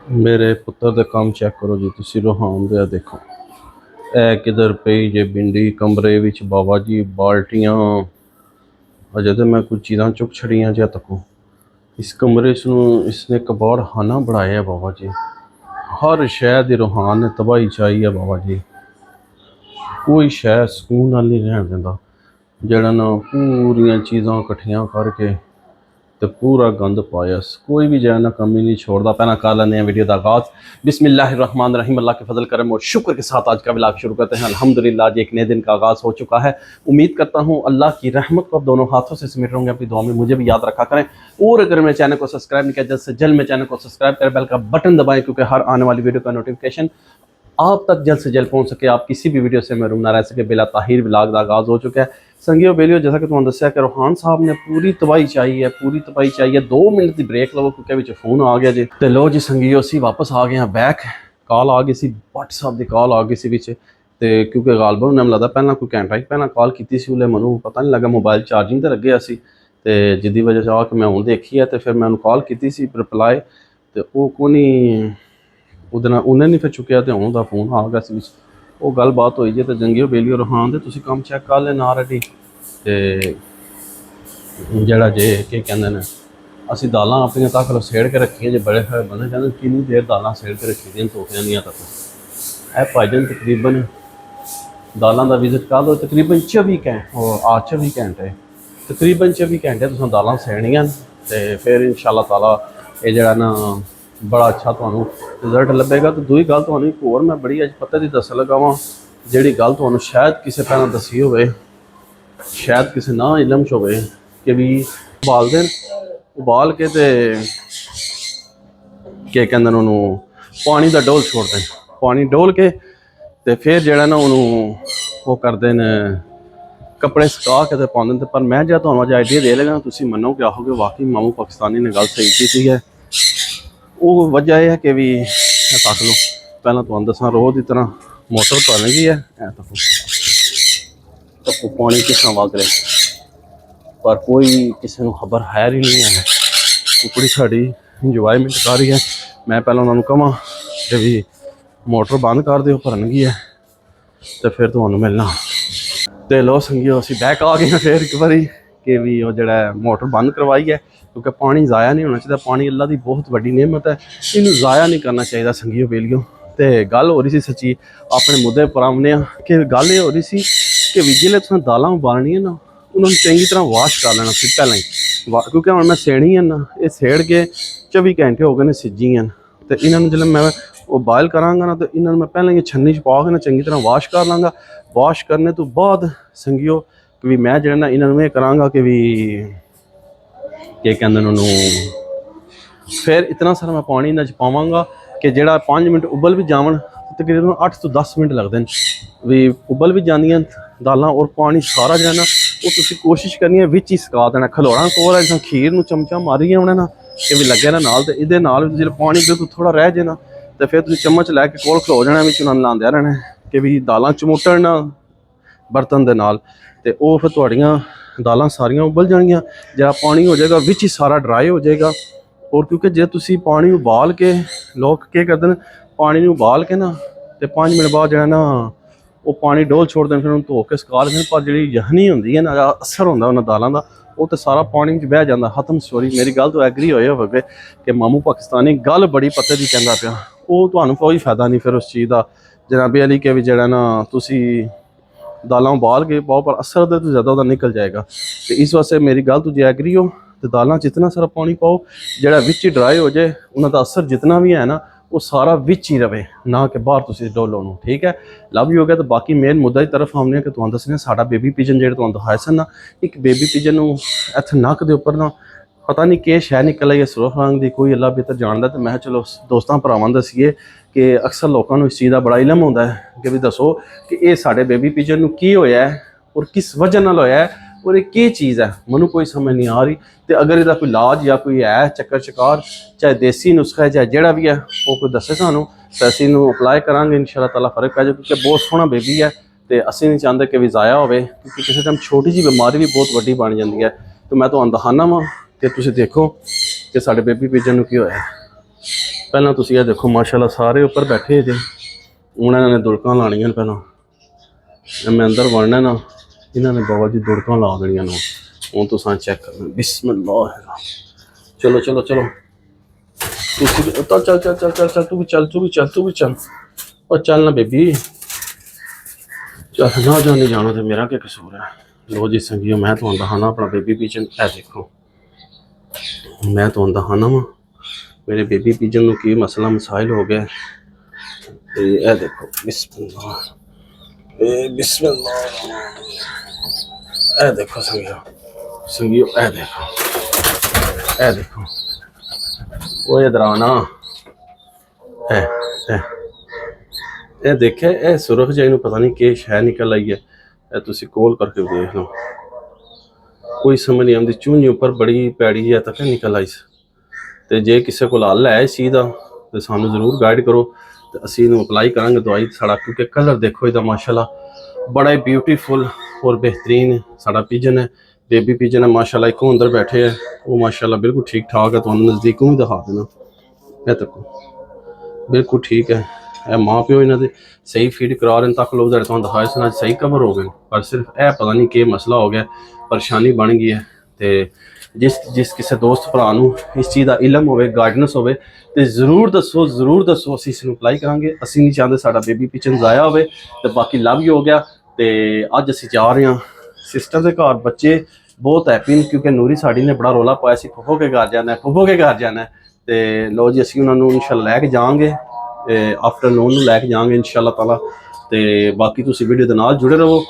मेरे पुत्र दे काम चेक करो जी, तुसी रोहान दे देखो ए किधर पई जे भिंडी कमरे विच बाबा जी बाल्टियां। अजे तो मैं कुछ चीज़ां चुक छड़ियां जे तको इस कमरे इसने कबाड़ खाना बनाया बाबा जी। हर शह दी रूहान ने तबाही चाही है बाबा जी। कोई शह सुकून नाल नहीं रहन देंदा, जेड़ा ना पूरियां चीज़ां कट्ठियां करके तो पूरा गंद पाया। कोई भी जो ना कमी नहीं छोड़ता। पहला कर लें वीडियो का आगाज़। बिस्मिल्लाहिर्रहमानिर्रहीम। अल्लाह के फजल करम और शुक्र के साथ आज का व्लॉग शुरू करते हैं। अल्हम्दुलिल्लाह जी, एक नए दिन का आगाज़ हो चुका है। उम्मीद करता हूँ अल्लाह की रहमत को आप दोनों हाथों से समेट रहोगे। अपनी दुआ में मुझे भी याद रखा करें। और अगर मेरे चैनल को सब्सक्राइब नहीं किया, जल्द से जल्द मेरे चैनल को सब्सक्राइब करें, बेल का बटन दबाएं, क्योंकि हर आने वाली वीडियो का नोटिफिकेशन आप तक जल्द से जल्द पहुँच सके, आप किसी भी वीडियो से महरूम ना रह सके। बिला ताहिर व्लॉग का आगाज़ हो चुका है। संगियो बेलियो, जैसा कि तुहानू दस्सिया कि रूहान साहब ने पूरी तबाही चाहिए, पूरी तबाही चाहिए। 2 मिनट की ब्रेक लवो क्योंकि विच फोन आ गया जी। तो लो जी संगियो, असी वापस आ गए हैं बैक। कॉल आ गई सी, भट्ट साहब की कॉल आ गई सी विच। ते क्योंकि गालबन ने लगता पहला कोई घंटा ही पहला कॉल की सी, उन्हें मैनू पता नहीं लगा, मोबाइल चार्जिंग तो लगे सी, तो जिदी वजह से आके मैं हूँ देखी है। तो फिर मैं कॉल की सी रिप्लाई, तो वो को नहीं उन्हें नहीं फिर चुकया, तो हूँ फोन आ गया सी। वो गल बात हुई जी। तो जंगियो बेलियो रूहान दे तुसीं काम चेक कर लेना ऑलरेडी। तो जड़ा जे के कहते हैं, असी दालां अपन तक लो सेड़ के रखिए जे। बड़े सारे बंदे कहते किन्नी देर दालां सेड़ के रखी दी धोखियां नहीं तक। ए भाईजन तकरीबन दालां का विजिट कर लो, तकरीबन 24 घंटे तकरीबन 24 घंटे तुम दालां सेड़नियां। तो फिर इंशाअल्लाह ताला ये जड़ा ना बड़ा अच्छा तुहानू रिजल्ट लभेगा। तो दूई गल तुहानू एक होर मैं बड़ी अज पता दी दस लगा वा, जिहड़ी गल तुहानू शायद किसी पहला दसी होवे, शायद किसी ना इलम च होवे कि भी उबाल देन, उबाल के ते क्या कहते हैं उन्होंने पानी का डोल छोड़ दें। पानी डोल के तो फिर जड़ा ना उन्होंने वो करते हैं कपड़े सुका के तो पाते। पर मैं जो तुहानू अज आइडिया दे लगा, तुम मनो कि आहोगे वाकई मामू पाकिस्तानी ने गल सही की है। वो वजह यह है कि भी तक लो पहला तुहानू दसा, रोज़ की तरह मोटर भर गई है। तको पानी कितना वग रहा, पर कोई किसी को खबर है ही नहीं है। कुकड़ी साड़ी इंजॉयमेंट कर रही है। मैं पहले उन्होंने कहा कि भी मोटर बंद कर दो, भरनगी है, तो फिर तुहानू मिलना। तो लो संगियो, असी बैक आ गए फिर एक बारी कि भी वो जड़ा मोटर बंद करवाई है, क्योंकि पानी ज़ाया नहीं होना चाहिए। पानी अल्लाह की बहुत बड़ी नेमत है, इनू ज़ाया नहीं करना चाहिए संगियो बेलियो। तो गल हो रही सी सच्ची अपने मुद्दे पर आने कि गल ये हो रही सी कि भी जिसले तुम दालां उबालनी है ना, उन्होंने चंगी तरह वाश कर लेना फिर पहले ही, क्योंकि हम मैं सेड़ी है ना, ये सेड़ के 24 घंटे हो गए ने सिजी हैं। तो इन्होंने जो मैं वो बॉयल कराँगा ना, तो इन्होंने मैं पहले ही छन्नी च पा के ना चंगी तरह वाश कर लाँगा। वाश करने तो बाद संगियो कि भी मैं जो ना इन्होंने कराँगा कि भी क्या कहते हैं उन्होंने, फिर इतना सारा मैं पानी इन्हें पावांगा कि जड़ा 5 मिनट उबल भी जावन, तकरीबन 8 तो 10 मिनट लगते हैं भी उबल भी जानियां दालां। और पानी सारा जो है ना वो तुम कोशिश करनी है विच ही सुका देना। खलोड़ा कोल है जिस खीर में चमचा मारी उन्हें ना कि भी लगे ना नाल, तो ये जो पानी बिल्कुल थोड़ा रह जाए ना, तो फिर तुम चम्मच लैके कोल खलो जाना, उन्होंने लाँदे रहना कि भी दालां चमुटन ना बर्तन के नाल। तो वो फिर तुहाड़ियां दालां सारियां उबल जाएगियां। जरा पानी हो जाएगा विच ही सारा ड्राई हो जाएगा। और क्योंकि जो तुम पानी उबाल के, लोग क्या करते हैं पानी उबाल के ना, तो 5 मिनट बाद जो है ना वो पानी डोल छोड़ दें, फिर उन्हें धो के सुका लें। पर जी यखनी होंगी है ना, असर होंगे उन्होंने दालों का, वो तो सारा पानी बह जाता खत्म। स्टोरी मेरी गल तो एग्री होए होगे कि मामू पाकिस्तानी गल बड़ी पते की कहता पाया, वो तो कोई फायदा नहीं फिर उस चीज़ का जनाबे अली के भी जड़ा ना तुसी दालां उबाल के पाओ, पर असर तो ज़्यादा वह निकल जाएगा। तो इस वास्ते मेरी गल तुझे एग्री हो तो दालां जितना सारा पानी पाओ, जड़ा विच ही ड्राई हो जाए, उन्होंने असर जितना भी है ना वो सारा विच ही रहे, ना कि बाहर तुम डोलो नू। ठीक है, लव यू हो गया। तो बाकी मेन मुद्दा की तरफ आने कि तुहानू दसने साडा बेबी पिजन जो तुहानू दिखाया सन ना, एक बेबी पिजन इत्थे नक के उपर ना पता नहीं कि शह निकल आई है सुरख रंग की, कोई अल्लाह बेहतर जानता। तो मैं चलो दोस्तों भरावां दसीए कि अक्सर लोगों को इस चीज़ का बड़ा इलम होता है कि भी दसो कि ये साढ़े बेबी पिजन नू की होया है और किस वजह नाल होया है और ये चीज़ है, मैनू कोई समझ नहीं आ रही। तो अगर इसका कोई इलाज या कोई है चक्कर चकार, चाहे देसी नुस्खा है चाहे जोड़ा भी है, वो कोई दसे सानू, तो असीं अपलाई करांगे इंशाअल्लाह ताला फर्क पै जाए। क्योंकि बहुत सोहना बेबी है, तो असीं नहीं चाहते कि भी ज़ाया हो, क्योंकि किसी टाइम छोटी जी बीमारी भी बहुत वड्डी बन जाती है। तो मैं तुहानू दिखाना वा कि तुसीं देखो कि साढ़े बेबी पिजन नू की होया है। ਪਹਿਲਾਂ ਤੁਸੀਂ ਇਹ ਦੇਖੋ ਮਾਸ਼ਾਅੱਲਾ ਸਾਰੇ ਉੱਪਰ ਬੈਠੇ ਜੇ। ਉਹਨਾਂ ਨੇ ਦੁੜਕਾਂ ਲਾਣੀਆਂ ਪਹਿਲਾਂ। ਮੈਂ ਅੰਦਰ ਵੜਨਾ ਨਾ, ਇਹਨਾਂ ਨੇ ਬਾਬਾ ਜੀ ਦੁੜਕਾਂ ਲਾ ਦੇਣੀਆਂ ਨੂੰ। ਹੁਣ ਤੁਸੀਂ ਚੈੱਕ ਕਰਨਾ। ਬਿਸਮਿल्लाह। ਚਲੋ ਚਲੋ ਚਲੋ ਤੁਸੀਂ ਚੱਲ ਚੱਲ ਚੱਲ ਚੱਲ ਚੱਲ ਤੂੰ ਵੀ ਚੱਲ, ਤੂੰ ਵੀ ਚੱਲ, ਤੂੰ ਵੀ ਚੱਲ। ਉਹ ਚੱਲ ਨਾ ਬੇਬੀ, ਚੱਲ ਨਾ ਜਾਣੇ ਜਾਣਾ ਤੇ ਮੇਰਾ ਕੀ ਕਸੂਰ ਹੈ। ਲੋ ਜੀ ਸੰਗੀਓ, ਮੈਂ ਤੁਹਾਨੂੰ ਦਿਖਾਣਾ ਆਪਣਾ ਬੇਬੀ ਪਿਜਨ। ਇਹ ਦੇਖੋ, ਮੈਂ ਤੁਹਾਨੂੰ ਦਿਖਾਣਾ ਵਾ ਮੇਰੇ ਬੇਬੀ ਪਿਜਨ ਨੂੰ ਕੀ ਮਸਲਾ ਮਸਾਇਲ ਹੋ ਗਿਆ। ਤੇ ਇਹ ਦੇਖੋ ਬਿਸਮਿल्लाह, ਇਹ ਬਿਸਮਿल्लाह। ਇਹ ਦੇਖੋ ਸੰਗੀਓ, ਇਹ ਦੇਖੋ, ਇਹ ਦੇਖੋ। ਉਹ ਇਧਰ ਆਣਾ, ਇਹ ਦੇਖਿਆ, ਇਹ ਸੁਰਖ ਜਿਹੀ ਨੂੰ ਪਤਾ ਨਹੀਂ ਕਿ ਸ਼ੈ ਨਿਕਲ ਆਈ ਹੈ। ਇਹ ਤੁਸੀਂ ਕੋਲ ਕਰਕੇ ਦੇਖ ਲਓ, ਕੋਈ ਸਮਝ ਨਹੀਂ ਆਉਂਦੀ। ਚੂਹੀ ਉੱਪਰ ਬੜੀ ਪੈੜੀ ਹੈ ਤੱਕ ਨਿਕਲ ਆਈ। ਤੇ ਜੇ ਕਿਸੇ ਕੋਲ ਹੱਲ ਹੈ ਇਸ ਚੀਜ਼ ਦਾ ਤੇ ਸਾਨੂੰ ਜ਼ਰੂਰ ਗਾਈਡ ਕਰੋ ਤੇ ਅਸੀਂ ਇਹਨੂੰ ਅਪਲਾਈ ਕਰਾਂਗੇ ਦਵਾਈ ਸਾਡਾ। ਕਿਉਂਕਿ ਕਲਰ ਦੇਖੋ ਇਹਦਾ ਮਾਸ਼ਾਅੱਲਾ ਬੜਾ ਹੀ ਬਿਊਟੀਫੁਲ ਔਰ ਬਿਹਤਰੀਨ ਸਾਡਾ ਪਿਜਨ ਹੈ, ਬੇਬੀ ਪਿਜਨ ਹੈ ਮਾਸ਼ਾਅੱਲਾ। ਇੱਕੋ ਅੰਦਰ ਬੈਠੇ ਹੈ ਉਹ ਮਾਸ਼ਾਅੱਲਾ ਬਿਲਕੁਲ ਠੀਕ ਠਾਕ ਹੈ। ਤੁਹਾਨੂੰ ਨਜ਼ਦੀਕੋਂ ਵੀ ਦਿਖਾ ਦੇਣਾ। ਇਹ ਦੇਖੋ ਬਿਲਕੁਲ ਠੀਕ ਹੈ। ਇਹ ਮਾਂ ਪਿਓ ਇਹਨਾਂ ਦੇ ਸਹੀ ਫੀਡ ਕਰਾ ਰਹੇ ਤੱਕ ਲੋਕ ਤੁਹਾਨੂੰ ਦਿਖਾਏ ਸੁਣਾ ਸਹੀ ਕਵਰ ਹੋ ਗਏ। ਪਰ ਸਿਰਫ ਇਹ ਪਤਾ ਨਹੀਂ ਕੀ ਮਸਲਾ ਹੋ ਗਿਆ, ਪਰੇਸ਼ਾਨੀ ਬਣ ਗਈ ਹੈ। ਤੇ ਜਿਸ ਕਿਸੇ ਦੋਸਤ ਭਰਾ ਨੂੰ ਇਸ ਚੀਜ਼ ਦਾ ਇਲਮ ਹੋਵੇ, ਗਾਈਡਨੈਸ ਹੋਵੇ ਤੇ ਜ਼ਰੂਰ ਦੱਸੋ, ਜ਼ਰੂਰ ਦੱਸੋ। ਅਸੀਂ ਇਸ ਨੂੰ ਅਪਲਾਈ ਕਰਾਂਗੇ। ਅਸੀਂ ਨਹੀਂ ਚਾਹੁੰਦੇ ਸਾਡਾ ਬੇਬੀ ਪਿਜਨ ਜ਼ਾਇਆ ਹੋਵੇ। ਤੇ ਬਾਕੀ ਲਵ ਹੀ ਹੋ ਗਿਆ। ਤੇ ਅੱਜ ਅਸੀਂ ਜਾ ਰਹੇ ਹਾਂ ਸਿਸਟਰ ਦੇ ਘਰ। ਬੱਚੇ ਬਹੁਤ ਹੈਪੀ ਨੇ ਕਿਉਂਕਿ ਨੂਰੀ ਸਾਡੀ ਨੇ ਬੜਾ ਰੌਲਾ ਪਾਇਆ ਸੀ, ਫੁੱਫੋ ਕੇ ਘਰ ਜਾਣਾ, ਫੁੱਫੋ ਕੇ ਘਰ ਜਾਣਾ। ਤੇ ਲੋ ਜੀ ਅਸੀਂ ਉਹਨਾਂ ਨੂੰ ਇਨਸ਼ਾਅੱਲਾ ਲੈ ਕੇ ਜਾਵਾਂਗੇ, ਆਫਟਰਨੂਨ ਨੂੰ ਲੈ ਕੇ ਜਾਵਾਂਗੇ ਇਨਸ਼ਾਅੱਲਾ ਤਾਲਾ। ਤੇ ਬਾਕੀ ਤੁਸੀਂ ਵੀਡੀਓ ਦੇ ਨਾਲ ਜੁੜੇ ਰਹੋ।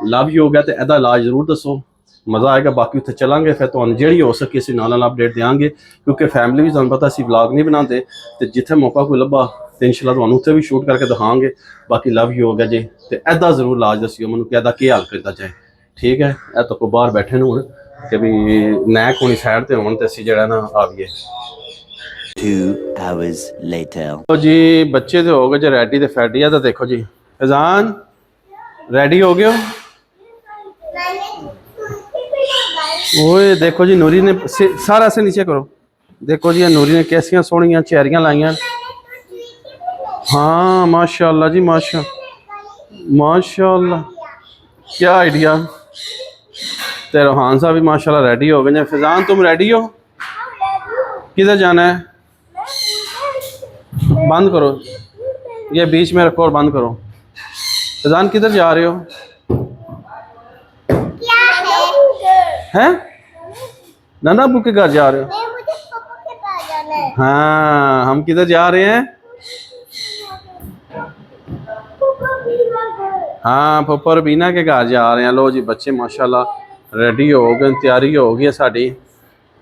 ਲਵ ਹੀ ਹੋ ਗਿਆ ਤੇ ਇਹਦਾ ਇਲਾਜ ਜ਼ਰੂਰ ਦੱਸੋ, ਮਜ਼ਾ ਆਏਗਾ। ਬਾਕੀ ਉੱਥੇ ਚਲਾਂਗੇ ਫਿਰ ਤੁਹਾਨੂੰ ਜਿਹੜੀ ਹੋ ਸਕੇ ਅਸੀਂ ਨਾਲ ਅਪਡੇਟ ਦੇਵਾਂਗੇ। ਕਿਉਂਕਿ ਫੈਮਿਲੀ ਵੀ ਤੁਹਾਨੂੰ ਪਤਾ ਅਸੀਂ ਵਲੌਗ ਨਹੀਂ ਬਣਾਉਂਦੇ ਤੇ ਜਿੱਥੇ ਮੌਕਾ ਕੋਈ ਲੱਭਾ ਤੇ ਇਨਸ਼ਾਅੱਲਾ ਤੁਹਾਨੂੰ ਉੱਥੇ ਵੀ ਸ਼ੂਟ ਕਰਕੇ ਦਿਖਾਵਾਂਗੇ। ਬਾਕੀ ਲਵ ਹੀ ਹੋ ਗਿਆ ਜੀ। ਤੇ ਇਹਦਾ ਜ਼ਰੂਰ ਇਲਾਜ ਦੱਸਿਓ ਮੈਨੂੰ ਕਿ ਇਹਦਾ ਕੀ ਹੱਲ ਕੀਤਾ ਜਾਏ। ਠੀਕ ਹੈ, ਇਹ ਤਾਂ ਕੋ ਬਾਹਰ ਬੈਠੇ ਨੇ ਹੁਣ ਕਿ ਵੀ ਨੈਕ ਹੋਣੀ ਸਾਈਡ ਤੇ ਹੋਣ ਤੇ ਅਸੀਂ ਜਿਹੜਾ ਨਾ ਆਵੀਏ। 2 hours later ਜੀ ਬੱਚੇ ਤੇ ਹੋ ਗਏ ਜੇ ਰੈਡੀ ਤੇ ਫੈਡੀ ਆ। ਤਾਂ ਦੇਖੋ ਜੀ ਫਜ਼ਾਨ रेडी हो गए हो? ओए देखो जी नूरी ने सारा से नीचे करो। देखो जी नूरी ने कैसियां सोहणियां चेहरियां लाइयां। हाँ माशाल्लाह जी माशाल्लाह क्या आइडिया। ते रोहान साहब भी माशाल्लाह रेडी हो गए। फैजान तुम रेडी हो? किधर जाना है? बंद करो ये बीच में रखो और बंद करो। फैजान किधर जा रहे हो? क्या है? नाना अब्बू के घर जा रहे हो? नहीं, मुझे पापा के पास जाना है। हाँ हम किधर जा रहे हैं? हाँ पप्पा और बीना के घर जा रहे हैं। लो जी बच्चे माशाल्लाह रेडी हो गए, तैयारी हो गई है साड़ी।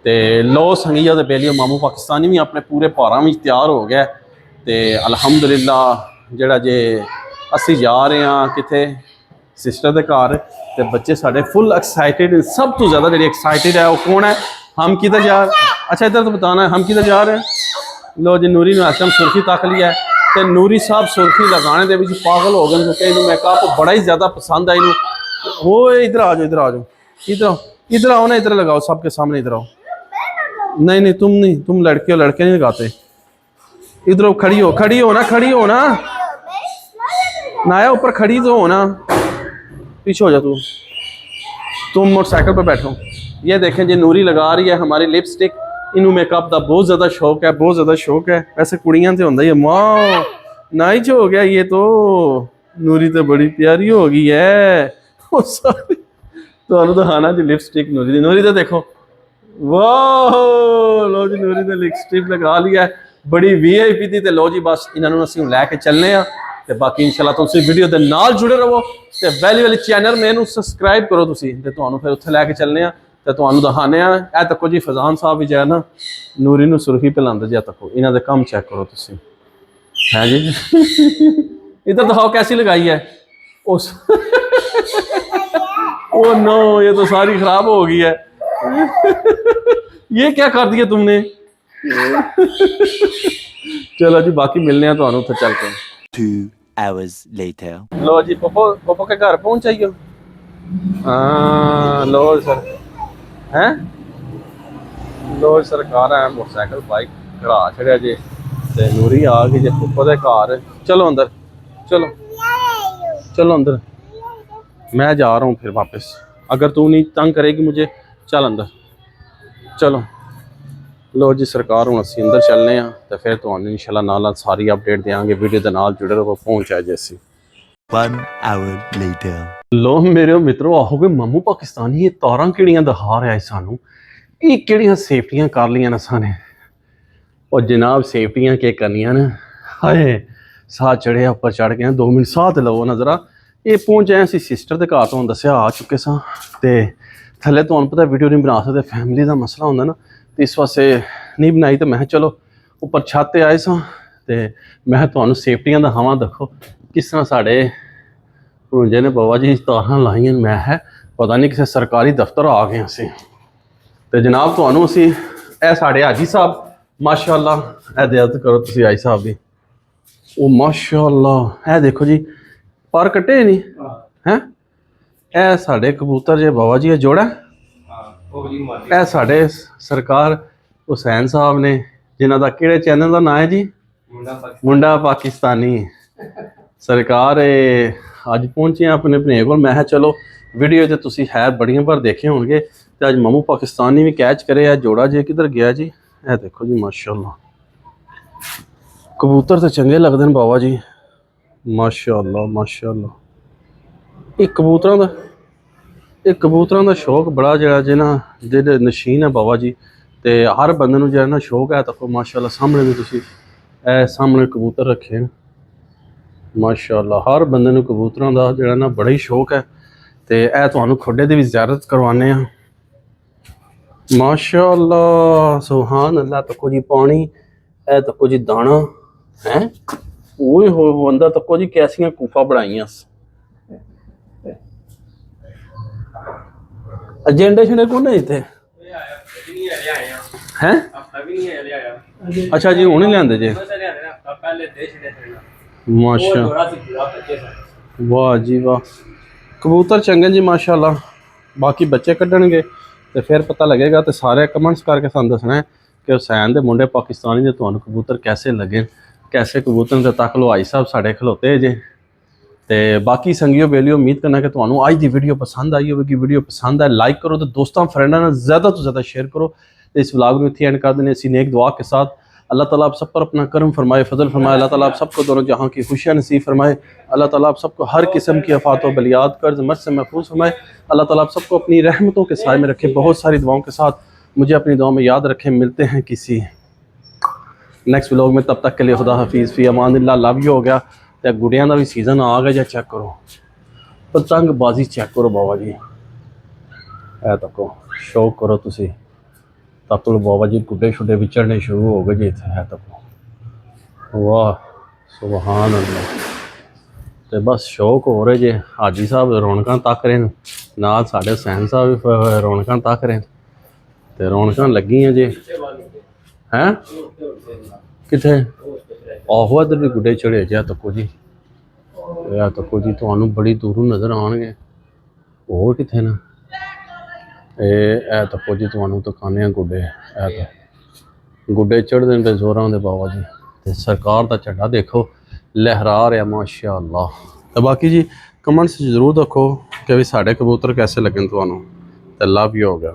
ते लो संगीया दे बेलियो मामू पाकिस्तानी भी अपने पूरे भारां में तैयार हो गया। ते अलहमदुलिल्लाह जेड़ा जे असी जा रहे हैं किथे सिस्टर के घर। तो बच्चे साढ़े फुल एक्साइटेड। सब तो ज़्यादा जी एक्साइटेड है वो कौन है? हम किधर जा रहे हैं? अच्छा इधर तो बताना है हम किधर जा रहे हैं। लो जी नूरी ने आसम सुर्खी तक लिया है। तो नूरी साहब सुर्खी लगाने के भी पागल हो गए क्योंकि इन्होंने मेकअप बड़ा ही ज़्यादा पसंद है। वो इधर आ जाओ, इधर आ जाओ, इधर आओ ना, इधर लगाओ सबके सामने, इधर आओ। नहीं नहीं तुम लड़के हो, लड़के नहीं लगाते। इधर खड़ी हो ना, खड़ी हो ना नाया, ऊपर खड़ी तो हो ना। पीछे हो जा तुम मोटरसाइकिल पर बैठो। ये देखें जी नूरी लगा रही है हमारी लिपस्टिक। इनू मेकअप का बहुत ज़्यादा शौक है, बहुत ज़्यादा शौक है। वैसे कुड़ियां तो होंदा ही है। माँ नाइच हो गया ये तो। नूरी तो बड़ी प्यारी हो गई है। तो दिखाना जी लिपस्टिक नूरी तो देखो। वाह लो जी नूरी ने लिपस्टिक लगा लिया है। बड़ी VIP थी। तो लो जी बस इन्होंने असं लैके चलने हैं। तो बाकी इंशाल्लाह तुम वीडियो के नाल जुड़े रहो। तो वैली वाली चैनल में सबसक्राइब करो तुसी। ते तुहानू फिर उत्थे लैके चलने हैं तो तुहानू दिखाने हैं। ए तको जी फजान साहब भी जो है ना नूरी नू सुर्खी पिलांदे जी। तको इन्हां दे काम चेक करो तुसी। हैं जी इधर दिखाओ कैसी लगाई है। उस ओ नो ये तो सारी खराब हो गई है। ये क्या कर दिया तुमने। चलो जी बाकी मिलने हैं तुहानू उत्थे चल के। 2 hours later लो जी पप्पो के घर पहुंच जाइयो। हाँ लो सर हैं लो सरकार है मोटरसाइकिल बाइक खड़ा छड़िया जी। ਤੇ ਨੂਰੀ ਆ ਗਈ ਜੇ ਫੁੱਫੜ ਦੇ ਘਰ। चलो अंदर, चलो चलो अंदर, मैं जा रहा हूँ फिर वापस। अगर तू नहीं तंग करेगी मुझे, चल अंदर चलो। लो जी सरकार हूँ असी अंदर चलने हैं तो फिर तुहानू इंशाल्लाह नाल सारी अपडेट देंगे। वीडियो के नाल जुड़े रहो, पहुँच आए जैसी। 1 hour later. लो मेरे मित्रों, आओगे मामू पाकिस्तानी ये तारां किहड़ियां दिखा रहा है सानू, ये किहड़ियां सेफ्टियां कर लियां न साने। और जनाब सेफ्टियां के करनियां न, हाय साह चढ़िया उपर चढ़ गए 2 मिनट साह तो लवो ना जरा। ये पहुंच आए असी सिस्टर के घर तो दसिया आ चुके सां ते थले तुहानू पता वीडियो नहीं बना सकते, फैमिली का मसला होंदा ना, तो इस वास्ते नहीं बनाई। तो मैं चलो उपर छत ते आए सां ते मैं तुहानू सेफ्टियां दिखावां। देखो किस तरह साढ़े भुंजे ने बाबा जी तारां लाइयां। मैं है पता नहीं किसी सरकारी दफ्तर आ गए असी। तो जनाब तुहानू असी ए साढ़े हाजी साहब माशाअल्लाह, ए इजाजत करो तुसी हाजी साहब दी। ओ माशाअल्लाह ए देखो जी पर कट्टे नहीं हैं। ए साढ़े कबूतर जे बाबा जी जोड़ा ए साढ़े सरकार हुसैन साहब ने, जिन्हों का किहड़े चैनल का नाम है जी, मुंडा पाकिस्तानी सरकार। अज पहुंचे अपने भने को। मैं चलो वीडियो तो तुसी है बड़ियां बार देखे होंगे, तो अज मामू पाकिस्तानी भी कैच करे। जोड़ा जे किधर गया जी, ए देखो जी माशाअल्लाह। कबूतर तो चंगे लगते हैं बाबा जी माशाअल्लाह माशाअल्लाह। एक कबूतरों का शौक बड़ा जरा जे ना जेह्ड़े नशीन है बाबा जी, तो हर बंदे नूं जेह्ड़ा ना शौक है। तो माशाअल्लाह सामने भी तुसी ए सामने कबूतर रखे हैं माशाअल्लाह। हर बंदे नूं कबूतरों का जेह्ड़ा ना बड़ा ही शौक है। तो ए तुहानूं खुडे दी भी ज़ियारत करवाने हैं माशाअल्लाह सुभान अल्लाह। तको जी पानी, ए तको जी दाना है, ओए हो अंदर तको जी कैसियां कूफा बनाइयां। एजेंडे शंडे कौन है इत्थे हैं? अच्छा जी हुणे लिआंदे जे माशा वाह जी वाह। कबूतर चंगे जी माशाअल्लाह। बाकी बच्चे कड्ढणगे तो फिर पता लगेगा। तो सारे कमेंट्स करके सानूं दसना है कि हुसैन दे मुंडे पाकिस्तानी दे तुहानूं कबूतर कैसे लगे, कैसे कबूतर ते तक लो। भाई साहब साढ़े खलोते जे। तो बाकी संगियो बेलियो उम्मीद करना कि तुहानूं अज दी वीडियो पसंद आई होगी। वीडियो पसंद है लाइक करो, तो दोस्तों फ्रेंडों ने ज़्यादा तो ज़्यादा शेयर करो। तो इस व्लॉग में इत्थे एंड कर देने इसी नेक दुआ के साथ। अल्लाह ताला आप सब पर अपना करम फरमाए, फजल फरमाए। अल्लाह ताला आप सबको दोनों जहाँ की खुशियाँ नसीब फरमाए। अल्लाह ताला आप सबको हर किस्म की आफात व बलियात कर्ज मर्ज से महफूज फरमाए। अल्लाह ताला आप सबको अपनी रहमतों के साए में रखे। बहुत सारी दुआओं के साथ मुझे अपनी दुआ में याद रखें। मिलते हैं किसी नेक्स्ट व्लॉग में, तब तक के लिए खुदा हाफिज़ फी अमानिल्लाह। लव यू हो गया। तो गुड़ियां का भी सीजन आ गया जी, चेक करो पतंगबाजी चेक करो बाबा जी। है तको शौक करो तुसी, तब तो बाबा जी गुड्डे शुड्डे भी चढ़ने शुरू हो गए जी इत्थे। है तको वाह सुभान अल्लाह। तो बस शौक हो रहे जे। हाजी साहब रौनकां तक रहे नाल, साढ़े हुसैन साहब भी रौनकां तक रहे। तो रौनकां लगी जे हैं किथे आहो इधर भी गुड्डे चढ़े जे। तको जी तको जी तुहानूं बड़ी दूरों नज़र आउणगे, होर किथे ना। ए तको जी तुहानूं दिखाने गुड्डे, गुड्डे चढ़दे पे जोरां दे बाबा जी। तो सरकार का झंडा देखो लहरा रहा माशाअल्लाह। तो बाकी जी कमेंट्स जरूर देखो कि भी साढ़े कबूतर कैसे लगे तुहानूं। तो लव यू हो गया।